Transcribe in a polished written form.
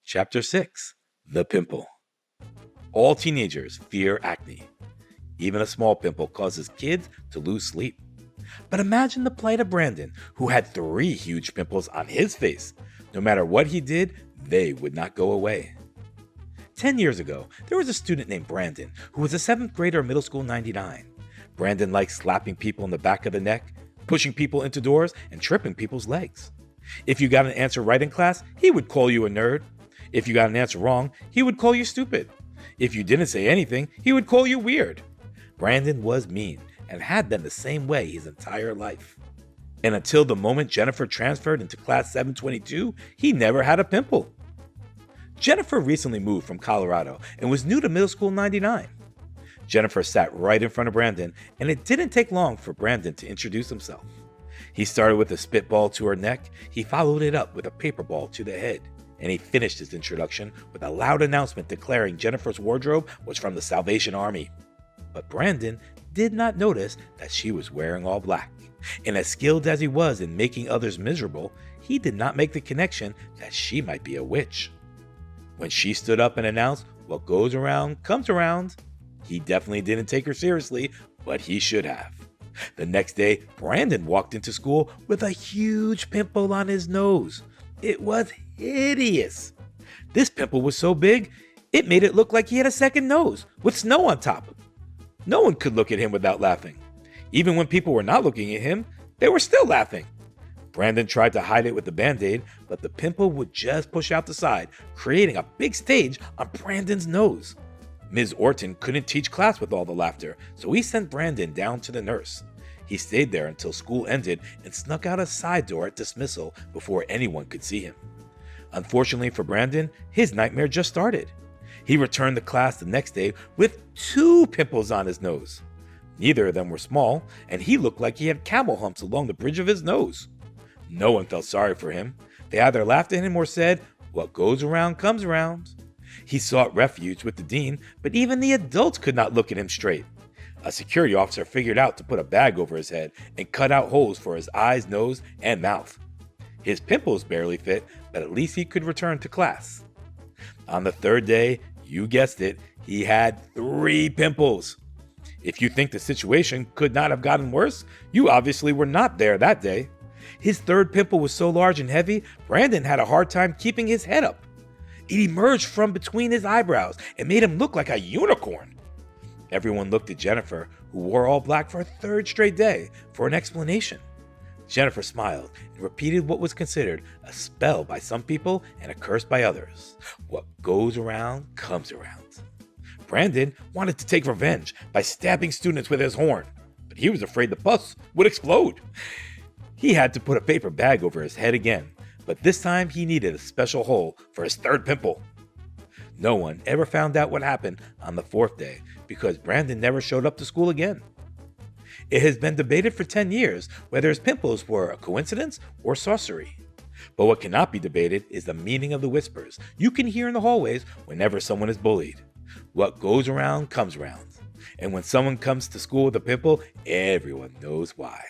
Chapter 6 The Pimple. All teenagers fear acne. Even a small pimple causes kids to lose sleep. But imagine the plight of Brandon, who had 3 huge pimples on his face. No matter what he did, they would not go away. 10 years ago, there was a student named Brandon who was a 7th grader in middle school 99. Brandon liked slapping people in the back of the neck, pushing people into doors, and tripping people's legs. If you got an answer right in class, he would call you a nerd. If you got an answer wrong, he would call you stupid. If you didn't say anything, he would call you weird. Brandon was mean and had been the same way his entire life. And until the moment Jennifer transferred into class 722, he never had a pimple. Jennifer recently moved from Colorado and was new to middle school 99. Jennifer sat right in front of Brandon, and it didn't take long for Brandon to introduce himself. He started with a spitball to her neck, he followed it up with a paper ball to the head, and he finished his introduction with a loud announcement declaring Jennifer's wardrobe was from the Salvation Army. But Brandon did not notice that she was wearing all black, and as skilled as he was in making others miserable, he did not make the connection that she might be a witch. When she stood up and announced, "What goes around comes around," he definitely didn't take her seriously, but he should have. The next day, Brandon walked into school with a huge pimple on his nose. It was hideous. This pimple was so big, it made it look like he had a second nose with snow on top. No one could look at him without laughing. Even when people were not looking at him, they were still laughing. Brandon tried to hide it with the Band-Aid, but the pimple would just push out the side, creating a big stage on Brandon's nose. Ms. Orton couldn't teach class with all the laughter, so he sent Brandon down to the nurse. He stayed there until school ended and snuck out a side door at dismissal before anyone could see him. Unfortunately for Brandon, his nightmare just started. He returned to class the next day with 2 pimples on his nose. Neither of them were small, and he looked like he had camel humps along the bridge of his nose. No one felt sorry for him. They either laughed at him or said, "What goes around comes around." He sought refuge with the dean, but even the adults could not look at him straight. A security officer figured out to put a bag over his head and cut out holes for his eyes, nose, and mouth. His pimples barely fit, but at least he could return to class. On the 3rd day, you guessed it, he had 3 pimples. If you think the situation could not have gotten worse, you obviously were not there that day. His 3rd pimple was so large and heavy, Brandon had a hard time keeping his head up. It emerged from between his eyebrows and made him look like a unicorn. Everyone looked at Jennifer, who wore all black for a 3rd straight day, for an explanation. Jennifer smiled and repeated what was considered a spell by some people and a curse by others. What goes around comes around. Brandon wanted to take revenge by stabbing students with his horn, but he was afraid the pus would explode. He had to put a paper bag over his head again, but this time he needed a special hole for his 3rd pimple. No one ever found out what happened on the 4th day because Brandon never showed up to school again. It has been debated for 10 years whether his pimples were a coincidence or sorcery. But what cannot be debated is the meaning of the whispers you can hear in the hallways whenever someone is bullied. What goes around comes around. And when someone comes to school with a pimple, everyone knows why.